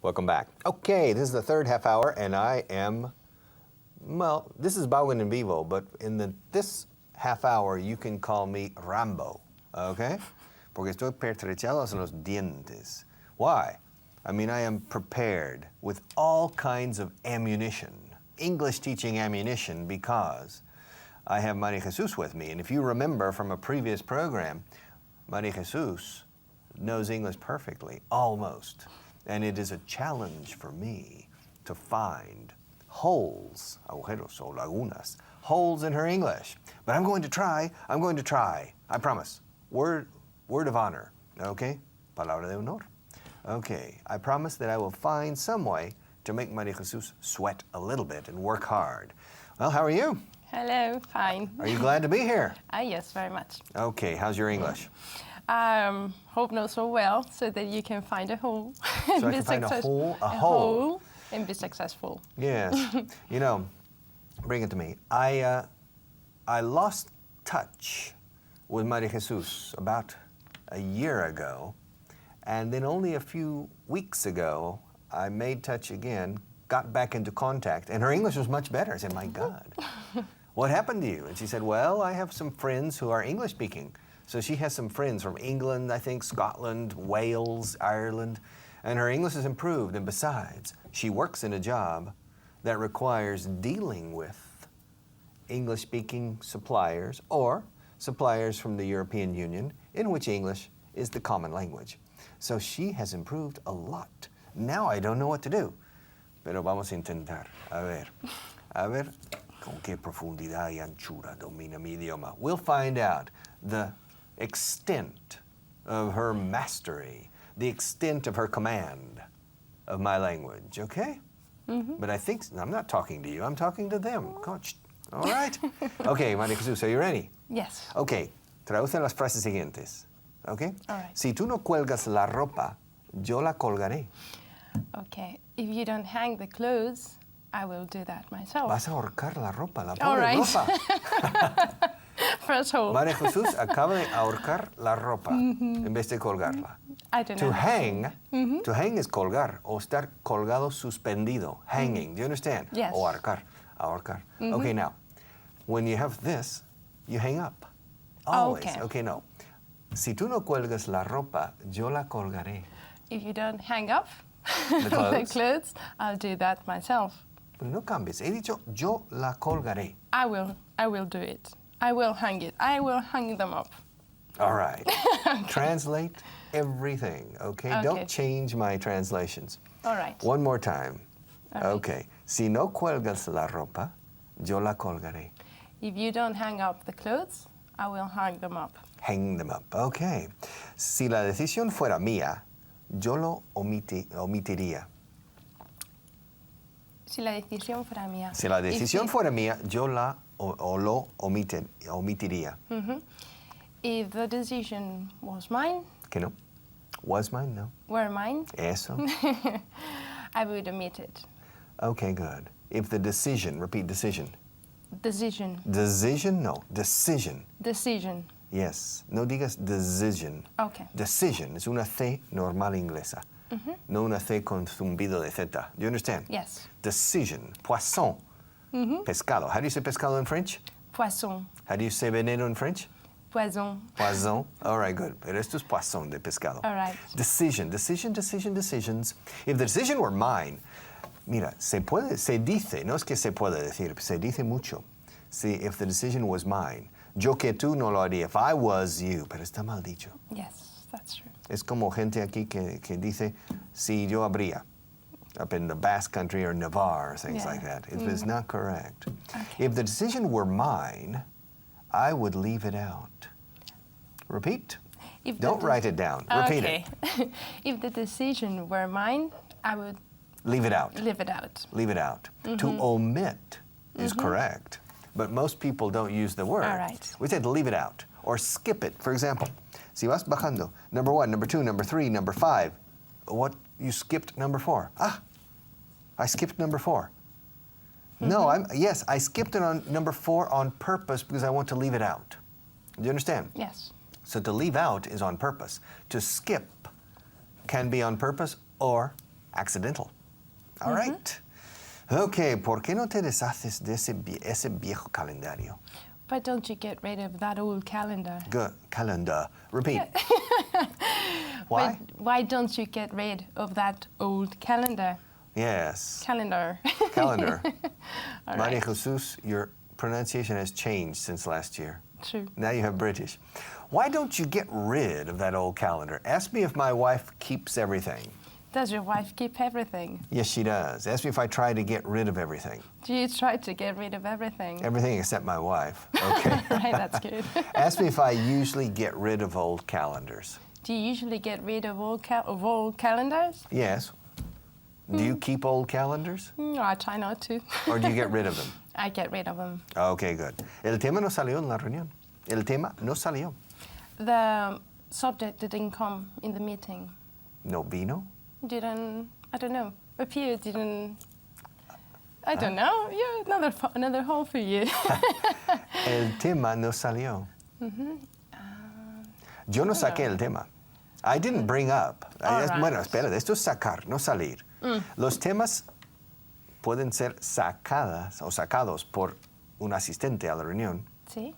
Welcome back. Okay, this is the third half hour, and I am, well, this is Vaughan and Vivo, but in this half hour, you can call me Rambo, okay? Porque estoy pertrechados en los dientes. Why? I mean, I am prepared with all kinds of ammunition, English teaching ammunition, because I have Maria Jesus with me. And if you remember from a previous program, Maria Jesus knows English perfectly, almost. And it is a challenge for me to find holes, agujeros o lagunas, holes in her English. But I'm going to try, I promise. Word of honor, okay? Palabra de honor. Okay, I promise that I will find some way to make Maria Jesus sweat a little bit and work hard. Well, how are you? Hello, fine. Are you glad to be here? Yes, very much. Okay, how's your English? Hope not so well, so that you can find a hole. So I can find a hole and be successful. Yes. You know, bring it to me. I lost touch with Maria Jesus about a year ago, and then only a few weeks ago, I made touch again, got back into contact, and her English was much better. I said, my God, what happened to you? And she said, well, I have some friends who are English speaking. So she has some friends from England, I think, Scotland, Wales, Ireland, and her English has improved. And besides, she works in a job that requires dealing with English-speaking suppliers or suppliers from the European Union, in which English is the common language. So she has improved a lot. Now I don't know what to do, pero vamos a intentar. A ver, con qué profundidad y anchura domina mi idioma. We'll find out the extent of her mastery, the extent of her command of my language, okay? Mm-hmm. But I think, I'm not talking to you, I'm talking to them. Coach, all right? Okay, Maria Jesus, are you ready? Yes. Okay, traduce las frases siguientes, okay? All right. Si tú no cuelgas la ropa, yo la colgaré. Okay, if you don't hang the clothes, I will do that myself. Vas a ahorcar la ropa, la All pobre right. ropa. First hole. Maria Jesus acaba de ahorcar la ropa en vez de colgarla. I don't know. To hang is colgar, o estar colgado, suspendido, hanging. Do you understand? Yes. O ahorcar. Okay, now, when you have this, you hang up. Always. Okay, no. Si tú no cuelgas la ropa, yo la colgaré. If you don't hang up The clothes, I'll do that myself. Pero no cambies. He dicho, yo la colgaré. I will do it. I will hang it. I will hang them up. All right. Okay. Translate everything, okay? Don't change my translations. All right. One more time. All okay. Right. Si no cuelgas la ropa, yo la colgaré. If you don't hang up the clothes, I will hang them up. Hang them up. Okay. Si la decisión fuera mía, yo lo omitiría. Si la decisión fuera mía. Si la decisión fuera mía, yo la lo omitiría. Mm-hmm. If the decision was mine. ¿Que no? Was mine? No. Were mine. Eso. I would omit it. Okay, good. If the decision, repeat decision. Decision. Decision? No. Decision. Decision. Yes. No digas decision. Okay. Decision es una C normal inglesa. Mm-hmm. No una C con zumbido de Z. Do you understand? Yes. Decision. Poisson. Mm-hmm. Pescado. How do you say pescado in French? Poisson. How do you say veneno in French? Poison. Poisson. All right, good. Pero esto es poisson de pescado. All right. Decisions. If the decision were mine, mira, se dice, no es que se puede decir, se dice mucho. See, if the decision was mine, yo que tú no lo haría. If I was you, pero está mal dicho. Yes, that's true. Es como gente aquí que dice, si yo habría, up in the Basque Country or Navarre, things like that. It is not correct. Okay. If the decision were mine, I would leave it out. Repeat. Don't write it down. Repeat it. If the decision were mine, I would leave it out. Leave it out. Leave it out. Mm-hmm. To omit is correct, but most people don't use the word. All right. We say to leave it out or skip it. For example, si vas bajando, number 1, number 2, number 3, number 5, what, you skipped number 4. I skipped number 4. Mm-hmm. No, I skipped it on number 4 on purpose because I want to leave it out. Do you understand? Yes. So to leave out is on purpose. To skip can be on purpose or accidental. All right. Okay, ¿por qué no te deshaces de ese viejo calendario? Why don't you get rid of that old calendar? Good. Calendar. Repeat. Why? Why don't you get rid of that old calendar? Yes. Calendar. Calendar. All Maria right. Jesus, your pronunciation has changed since last year. True. Now you have British. Why don't you get rid of that old calendar? Ask me if my wife keeps everything. Does your wife keep everything? Yes, she does. Ask me if I try to get rid of everything. Do you try to get rid of everything? Everything except my wife. Okay. Right, that's good. Ask me if I usually get rid of old calendars. Do you usually get rid of old calendars? Yes. Do you keep old calendars? I try not to. Or do you get rid of them? I get rid of them. Okay, good. El tema no salió en la reunión. El tema no salió. The subject didn't come in the meeting. No vino. I don't know. Appear didn't. I don't know. Yeah, another hole for you. El tema no salió. Yo no saqué el tema. I didn't bring up. All right. Bueno, espérate, esto es sacar, no salir. Los temas pueden ser sacadas o sacados por un asistente a la reunión See?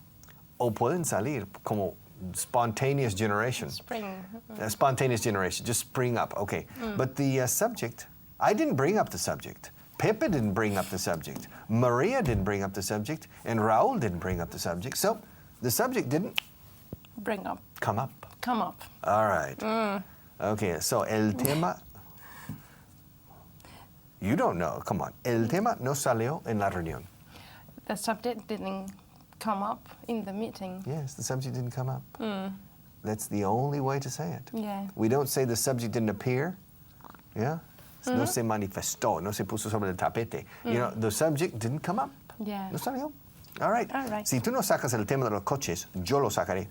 o pueden salir como spontaneous generation. Spring. Spontaneous generation, just spring up, okay. But the subject, I didn't bring up the subject. Pepe didn't bring up the subject. Maria didn't bring up the subject. And Raul didn't bring up the subject. So the subject didn't Bring up. come up. Come up. All right. Okay, so el tema. You don't know, come on. El tema no salió en la reunión. The subject didn't come up in the meeting. Yes, the subject didn't come up. That's the only way to say it. Yeah. We don't say the subject didn't appear. Yeah? No se manifestó, no se puso sobre el tapete. You know, the subject didn't come up. Yeah. No salió. All right. All right. Si tú no sacas el tema de los coches, yo lo sacaré.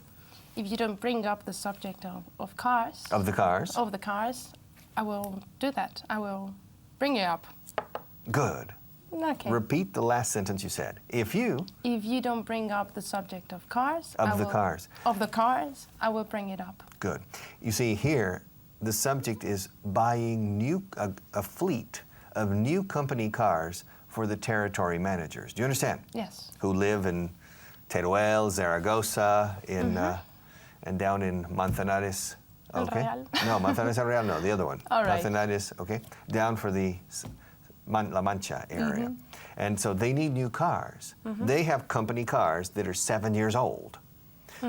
If you don't bring up the subject of cars, Of the cars. of the cars, I will do that. I will bring it up. Good. Okay. Repeat the last sentence you said. If you, If you don't bring up the subject of cars, Of I the will, cars. Of the cars, I will bring it up. good. You see here, the subject is buying a fleet of new company cars for the territory managers. Do you understand? Yes. Who live in Teruel, Zaragoza, and down in Manzanares. El Okay. Real. No, Manzanares El Real, no, the other one. All right. Manzanares, okay. Down for the La Mancha area. And so they need new cars. They have company cars that are 7 years old.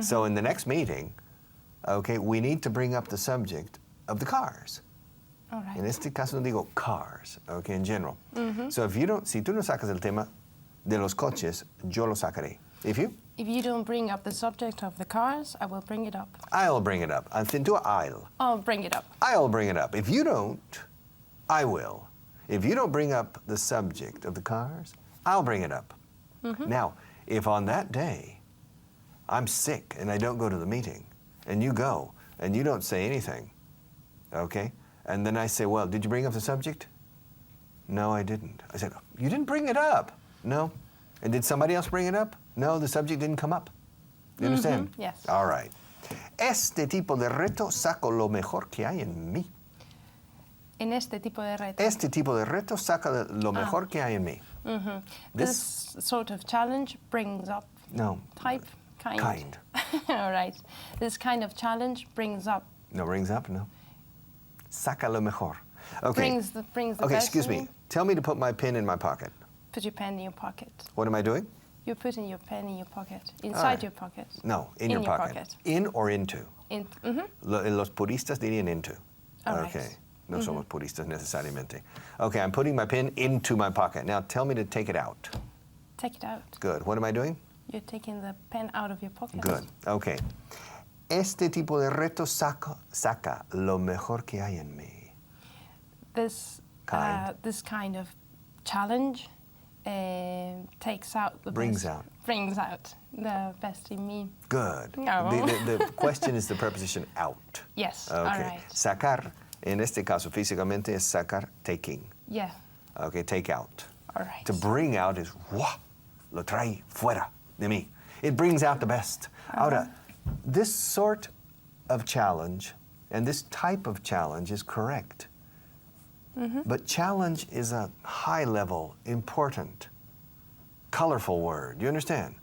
So in the next meeting, okay, we need to bring up the subject of the cars. All right. En este caso no digo cars, okay, in general. So si tú no sacas el tema de los coches, yo lo sacaré. If you don't bring up the subject of the cars, I will bring it up. I'll bring it up. I'll bring it up. I'll bring it up. If you don't, I will. If you don't bring up the subject of the cars, I'll bring it up. Now, if on that day I'm sick and I don't go to the meeting, and you go and you don't say anything, okay? And then I say, well, did you bring up the subject? No, I didn't. I said, you didn't bring it up. No. And did somebody else bring it up? No, the subject didn't come up. You understand? Yes. All right. Este tipo de reto saco lo mejor que hay en mí. En este tipo de reto. Este tipo de reto saca lo mejor que hay en mí. This sort of challenge brings up No. type, kind. Kind. All right. This kind of challenge brings up. No, brings up, no. Saca lo mejor. Okay. Brings the Okay, best excuse in me. you. Tell me to put my pen in my pocket. Put your pen in your pocket. What am I doing? You're putting your pen in your pocket. right. Inside your pocket. No, in your pocket. In or into? In, Los puristas dirían into. All right. Okay. No somos puristas necesariamente. Okay, I'm putting my pen into my pocket. Now tell me to take it out. Take it out. Good. What am I doing? You're taking the pen out of your pocket. Good. Okay. Este tipo de reto saca lo mejor que hay en mí. This Kind. kind of challenge takes out the Brings best, out. brings out the best in me. Good. No. The question is the preposition out. Yes. Okay. All right. Sacar, en este caso físicamente, es sacar, taking. Yeah. Okay, take out. All right. To bring out is, ¡wah! Lo trae fuera de mí. It brings out the best. Ahora, this sort of challenge and this type of challenge is correct. But challenge is a high-level, important, colorful word. You understand?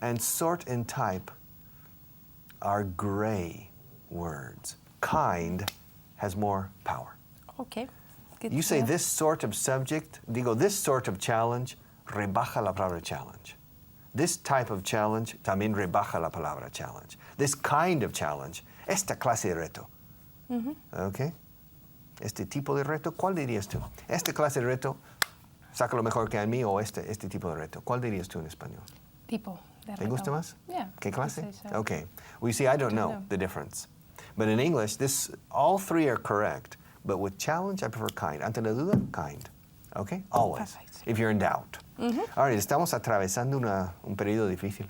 And sort and type are gray words. Kind has more power. Okay. Good You to say know. this sort of subject, digo, this sort of challenge, rebaja la palabra challenge. This type of challenge también rebaja la palabra challenge. This kind of challenge, esta clase de reto. Okay? Este tipo de reto, ¿cuál dirías tú? Esta clase de reto, saca lo mejor que en mí, o este tipo de reto. ¿Cuál dirías tú en español? Tipo. de ¿Te gusta reto. más? Yeah. ¿Qué clase? I'd say so. Okay. Well, you see, I don't know know. the difference. But in English, all three are correct. But with challenge, I prefer kind. Ante la duda, kind. Okay? Always. Perfect. If you're in doubt. All right, estamos atravesando un periodo difícil.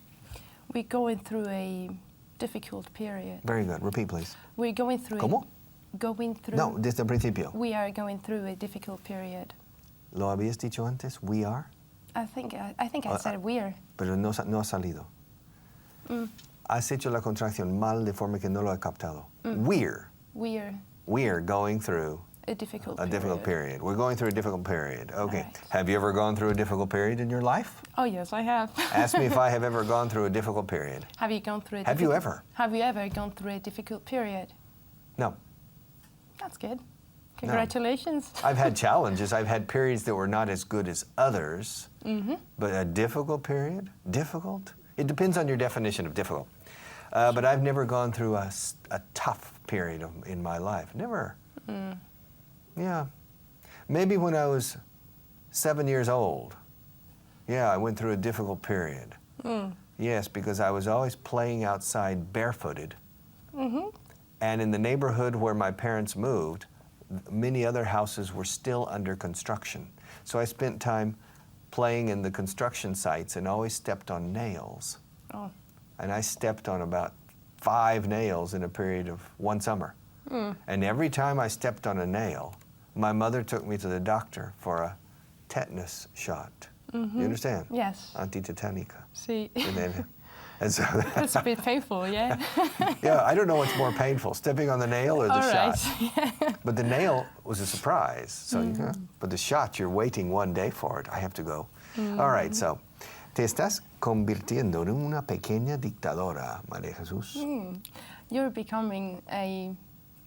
We're going through a difficult period. Very good. Repeat, please. We're going through. ¿Cómo? Going through. No, desde el principio. We are going through a difficult period. ¿Lo habías dicho antes? We are? I think I said we're. Pero no ha salido. Has hecho la contracción mal de forma que no lo he captado. We're going through A difficult period. We're going through a difficult period. Okay. Right. Have you ever gone through a difficult period in your life? Oh yes, I have. Ask me if I have ever gone through a difficult period. Have you gone through a Have you ever? Have you ever gone through a difficult period? No. That's good. Congratulations. I've had challenges. I've had periods that were not as good as others. But a difficult period? Difficult? It depends on your definition of difficult. But I've never gone through a tough period in my life. Never. Yeah. Maybe when I was 7 years old. Yeah, I went through a difficult period. Yes, because I was always playing outside barefooted. And in the neighborhood where my parents moved, many other houses were still under construction. So I spent time playing in the construction sites and always stepped on nails. Oh. And I stepped on about 5 nails in a period of one summer. And every time I stepped on a nail, my mother took me to the doctor for a tetanus shot. You understand? Yes. Antitetanica. See. And so That's a bit painful, yeah. yeah, I don't know what's more painful, stepping on the nail or the All shot. right. Yeah. But the nail was a surprise. So, but the shot, you're waiting one day for it. I have to go. All right, so, te estás convirtiendo en una pequeña dictadora, María Jesús. You're becoming a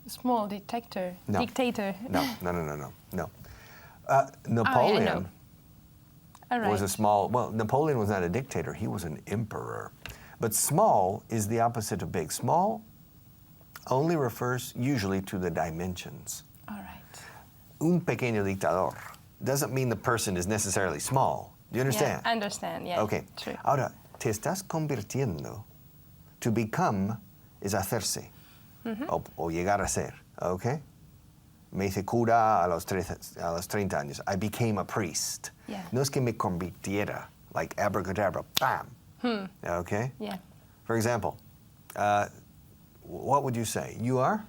small dictator. No. Dictator. No. Napoleon All right. was a small, well, Napoleon was not a dictator. He was an emperor. But small is the opposite of big. Small only refers usually to the dimensions. All right. Un pequeño dictador doesn't mean the person is necessarily small. Do you understand? Yeah, I understand, yeah. Okay. True. Ahora, te estás convirtiendo. To become is hacerse. O llegar a ser. Okay? Me hice cura a los 30 años. I became a priest. Yeah. No es que me convirtiera, like abracadabra, bam. Okay? Yeah. For example, what would you say? You are?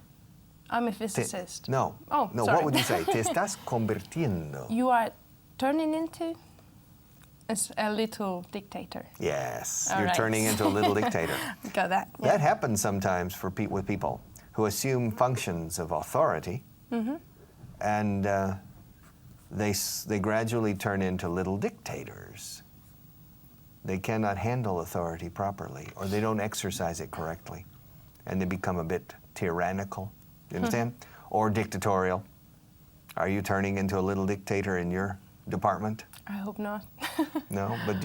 I'm a physicist. No. Oh, No, sorry. what would you say? Te estás convirtiendo. You are turning into a little dictator. Yes, All you're right. turning into a little dictator. Got that. Yeah. That happens sometimes with people who assume functions of authority, and they gradually turn into little dictators. They cannot handle authority properly, or they don't exercise it correctly, and they become a bit tyrannical. You understand? Or dictatorial. Are you turning into a little dictator in your department? I hope not. No, but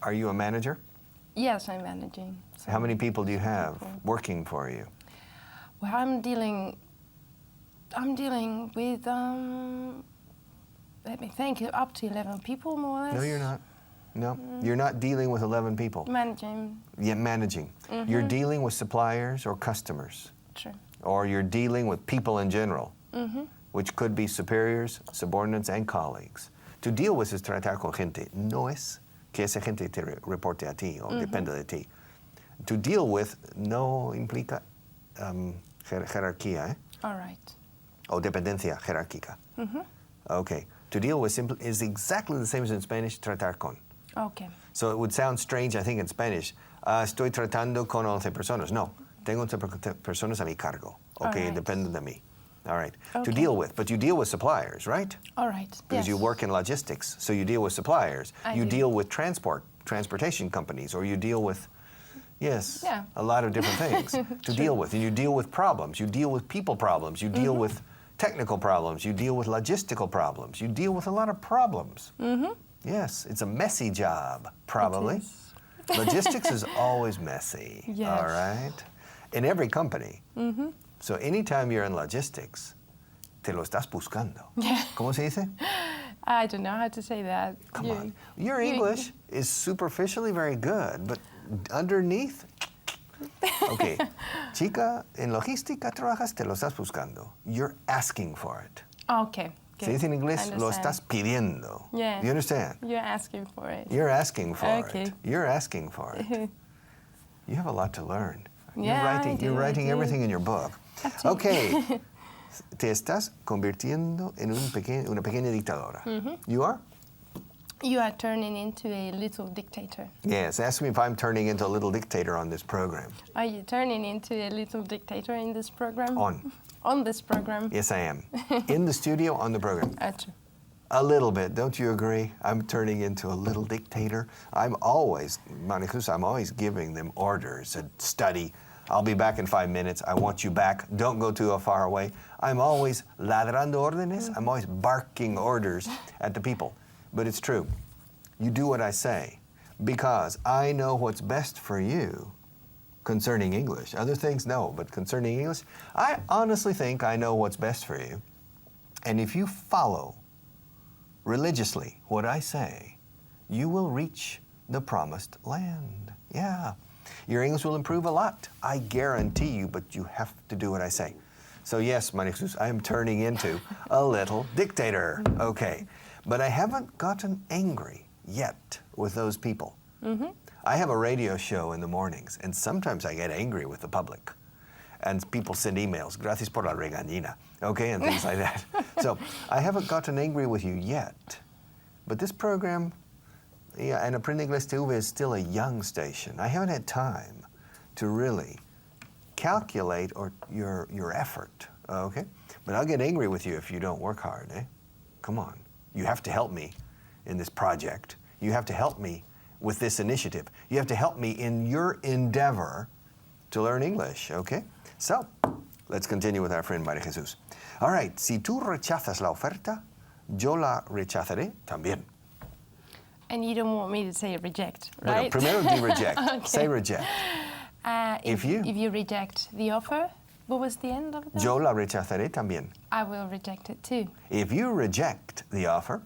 are you a manager? Yes, I'm managing. So. How many people do you have working for you? Well, I'm dealing with let me think, up to 11 people more or less. No, you're not. No, you're not dealing with 11 people. Managing. Yeah, managing. You're dealing with suppliers or customers, True. or you're dealing with people in general, which could be superiors, subordinates, and colleagues. To deal with es tratar con gente. No es que esa gente te reporte a ti o dependa de ti. To deal with no implica jerarquía, All right. o dependencia jerárquica. Okay. To deal with is exactly the same as in Spanish, tratar con. Okay. So it would sound strange, I think, in Spanish. Estoy tratando con 11 personas. No, tengo 11 personas a mi cargo. Okay, All right. dependen de mí. All right. To Okay. deal with. But you deal with suppliers, right? All right. Because yes. you work in logistics, so you deal with suppliers. I You do. deal with transportation companies, or you deal with, yes, Yeah. a lot of different things to deal with. And you deal with problems. You deal with people problems. You deal with technical problems. You deal with logistical problems. You deal with a lot of problems. Yes, it's a messy job, probably. It is. Logistics is always messy, Yes. all right? In every company. So anytime you're in logistics, te lo estás buscando. ¿Cómo se dice? I don't know how to say that. Come on. Your English is superficially very good, but underneath, okay. Chica, en logística trabajas, te lo estás buscando. You're asking for it. Okay. Se dice en inglés, lo Understand. estás pidiendo. Yeah. You understand? You're asking for it. You're asking for Okay. it. You're asking for it. You have a lot to learn. Yeah, I do, You're I writing do. everything in your book. Okay. Te estás convirtiendo en una pequeña dictadora. You are? You are turning into a little dictator. Yes. Ask me if I'm turning into a little dictator on this program. Are you turning into a little dictator in this program? On. This program? Yes, I am. In the studio, on the program. True. A little bit. Don't you agree? I'm turning into a little dictator. I'm always, Maricruz, I'm always giving them orders. Study. I'll be back in 5 minutes. I want you back. Don't go too far away. I'm always ladrando órdenes. I'm always barking orders at the people. But it's true. You do what I say because I know what's best for you concerning English. Other things, no, but concerning English, I honestly think I know what's best for you. And if you follow religiously what I say, you will reach the promised land. Yeah. Your English will improve a lot. I guarantee you, but you have to do what I say. So yes, Maria Jesus, I am turning into a little dictator. Okay. But I haven't gotten angry yet with those people. I have a radio show in the mornings, and sometimes I get angry with the public. And people send emails, gracias por la regañina, okay, and things like that. So I haven't gotten angry with you yet. But this program, yeah, and Aprende Inglés TV is still a young station. I haven't had time to really calculate your effort, okay? But I'll get angry with you if you don't work hard, eh? Come on. You have to help me in this project. You have to help me with this initiative. You have to help me in your endeavor to learn English, okay? So, let's continue with our friend María Jesús. All right, si tú rechazas la oferta, yo la rechazaré también. And you don't want me to say reject, Bueno, right? primero di reject. Okay. Say reject. If you reject the offer, what was the end of that? Yo la rechazaré también. I will reject it too. If you reject the offer,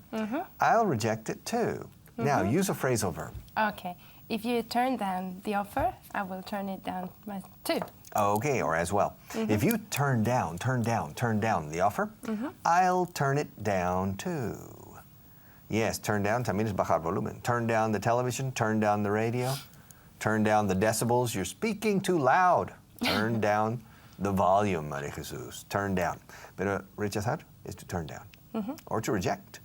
I'll reject it too. Now, use a phrasal verb. Okay. If you turn down the offer, I will turn it down too. Okay, or as well. If you turn down the offer, I'll turn it down too. Yes, turn down también es bajar volumen. Turn down the television, turn down the radio, turn down the decibels. You're speaking too loud. Turn down the volume, María Jesús. Turn down. Pero rechazar is to turn down or to reject.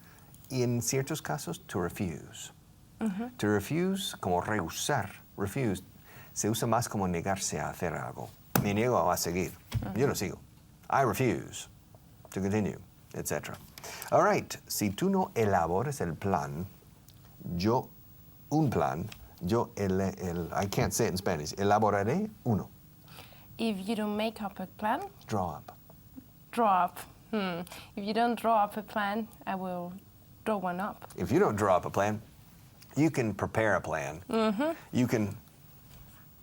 Y en ciertos casos, to refuse. To refuse, como rehusar. Refuse se usa más como negarse a hacer algo. Me niego a seguir. Yo no sigo. I refuse to continue, etc. All right. Si tú no elaboras el plan, I can't say it in Spanish. Elaboraré uno. If you don't make up a plan, Draw up. draw up. If you don't draw up a plan, I will draw one up. If you don't draw up a plan, you can prepare a plan. You can,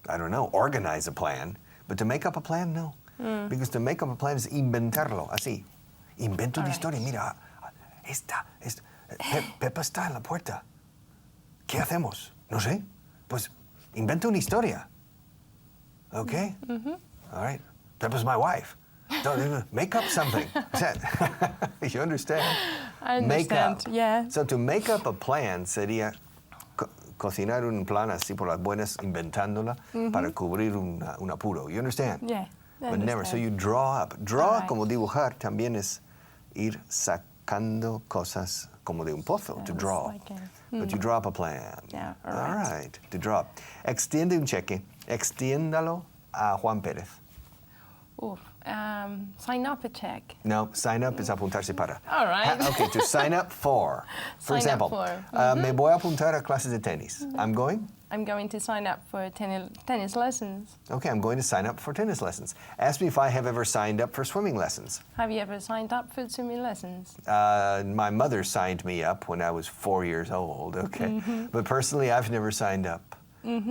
I don't know, organize a plan. But to make up a plan, no. Because to make up a plan is inventarlo, así. Invento una historia. Mira, Pepa está en la puerta. ¿Qué hacemos? No sé. Pues invento una historia. Okay? All right. Pepa's my wife. Don't make up something. You understand? I understand, Make up. yeah. So to make up a plan sería cocinar un plan así por las buenas, inventándola para cubrir un apuro. You understand? Yeah. I But never. So understand. you draw up. Draw, Alright. como dibujar, también es ir sacando cosas como de un pozo, to Sounds draw. like a- But you draw up a plan. Yeah, All alright. right. To draw up. Extiende un cheque. Extiéndalo a Juan Pérez. Oof. Sign up a check. No, sign up es apuntarse para. All right. Okay, to sign up for. For Sign up example, for. me voy a apuntar a clases de tenis. I'm going? I'm going to sign up for tennis lessons. Okay, I'm going to sign up for tennis lessons. Ask me if I have ever signed up for swimming lessons. Have you ever signed up for swimming lessons? My mother signed me up when I was 4 years old, okay? But personally, I've never signed up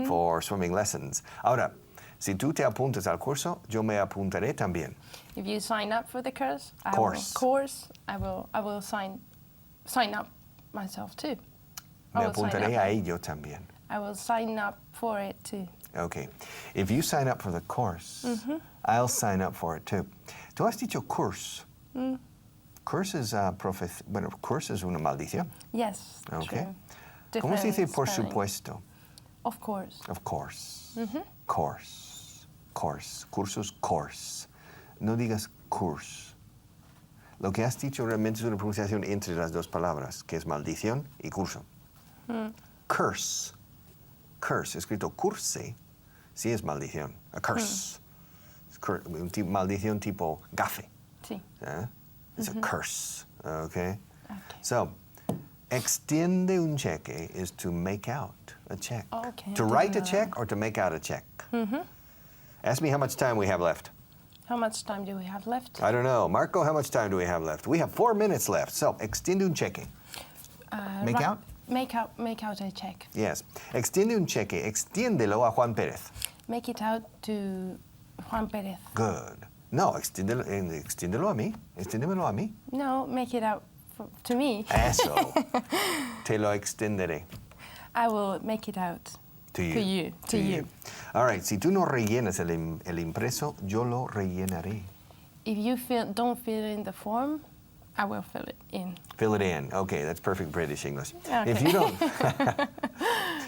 for swimming lessons. Ahora, si tú te apuntas al curso, yo me apuntaré también. If you sign up for the course, I will sign up myself too. Me apuntaré a ello también. I will sign up for it too. Okay. If you sign up for the course, I'll sign up for it too. Tú has dicho course. Course es course es una maldición. Yes, Okay. True. ¿Cómo se dice Different por spelling. supuesto? Of course. Of course. Course. Cursos, course. No digas course. Lo que has dicho realmente es una pronunciación entre las dos palabras, que es maldición y curso. Curse. Curse, escrito curse, sí es maldición. A curse. Maldición tipo gafe. Sí. It's a curse. Okay? So, extiende un cheque is to make out a check. Okay, To I write a didn't know check or to make out a check. Ask me how much time we have left. How much time do we have left? I don't know. Marco, how much time do we have left? We have 4 minutes left. So, extiende un cheque. Make out? Make out a check. Yes. Extiende un cheque. Extiéndelo a Juan Pérez. Make it out to Juan Pérez. Good. No, extiéndelo a mí. Extiéndemelo a mí. No, make it out to me. Eso. Te lo extenderé. I will make it out To you. to you. To you. All right. Si tú no rellenas el impreso, yo lo rellenaré. If you don't fill in the form, I will fill it in. Fill it in. Okay, that's perfect British English. Okay.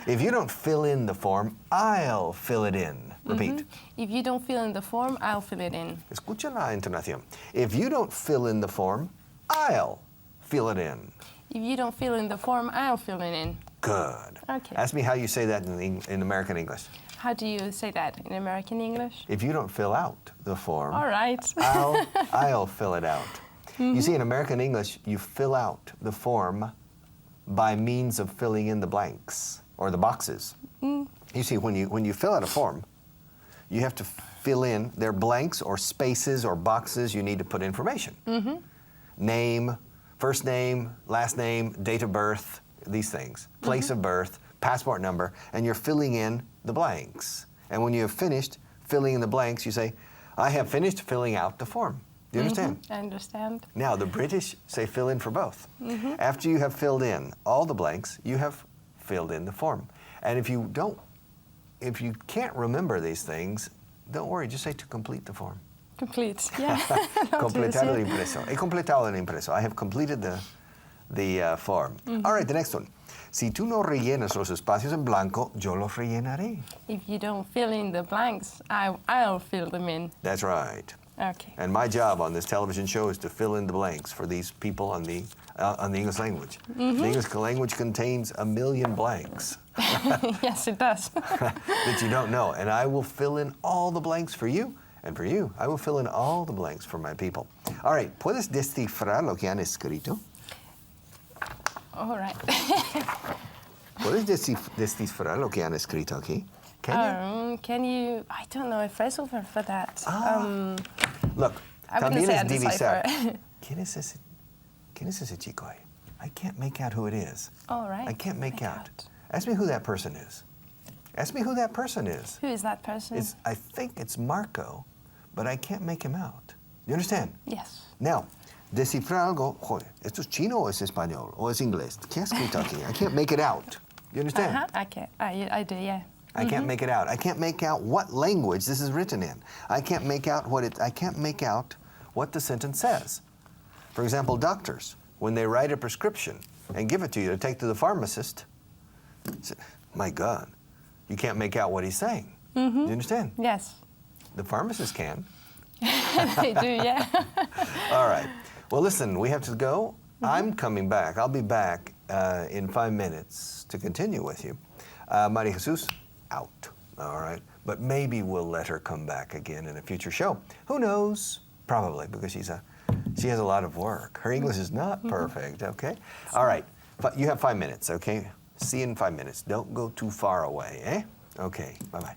If you don't fill in the form, I'll fill it in. Repeat. If you don't fill in the form, I'll fill it in. Escucha la entonación. If you don't fill in the form, I'll fill it in. If you don't fill in the form, I'll fill it in. Good. Okay. Ask me how you say that in American English. How do you say that in American English? If you don't fill out the form, All right. I'll fill it out. You see, in American English, you fill out the form by means of filling in the blanks or the boxes. You see, when you fill out a form, you have to fill in their blanks or spaces or boxes. You need to put information. Name, first name, last name, date of birth, these things, place of birth, passport number, and you're filling in the blanks. And when you have finished filling in the blanks, you say, I have finished filling out the form. Do you understand? I understand. Now, the British say fill in for both. After you have filled in all the blanks, you have filled in the form. And if you can't remember these things, don't worry, just say to complete the form. Complete, yeah. Completar el impreso. He completado el impreso. I have completed the form. All right, the next one. Si tú no rellenas los espacios en blanco, yo los rellenaré. If you don't fill in the blanks, I'll fill them in. That's right. Okay. And my job on this television show is to fill in the blanks for these people on the English language. The English language contains 1 million blanks. Yes, it does. That you don't know. And I will fill in all the blanks for you. And for you, I will fill in all the blanks for my people. All right, ¿puedes descifrar lo que han escrito? All right. ¿Puedes descifrar lo que han escrito aquí? Can you? I don't know a phrasal verb for that. Look, I wouldn't también say es I decipher. divisar. ¿Quién es ese chico ahí? I can't make out who it is. All right. I can't make out. Ask me who that person is. Ask me who that person is. Who is that person? I think it's Marco, but I can't make him out. You understand? Yes. Now, descifrar algo, joder, ¿esto es chino o es español o es inglés? ¿Qué ha escrito aquí? I can't make it out. You understand? I can't. I do, yeah. I can't make it out. I can't make out what language this is written in. I can't make out what the sentence says. For example, doctors, when they write a prescription and give it to you to take to the pharmacist, my God, you can't make out what he's saying. Do you understand? Yes. The pharmacist can. They do, yeah. All right. Well, listen, we have to go. I'm coming back. I'll be back in 5 minutes to continue with you. Maria Jesus, out. All right. but maybe we'll let her come back again in a future show. Who knows? Probably, because she has a lot of work. Her English is not perfect, okay? All right, you have 5 minutes, okay? See you in 5 minutes. Don't go too far away, eh? Okay, bye-bye.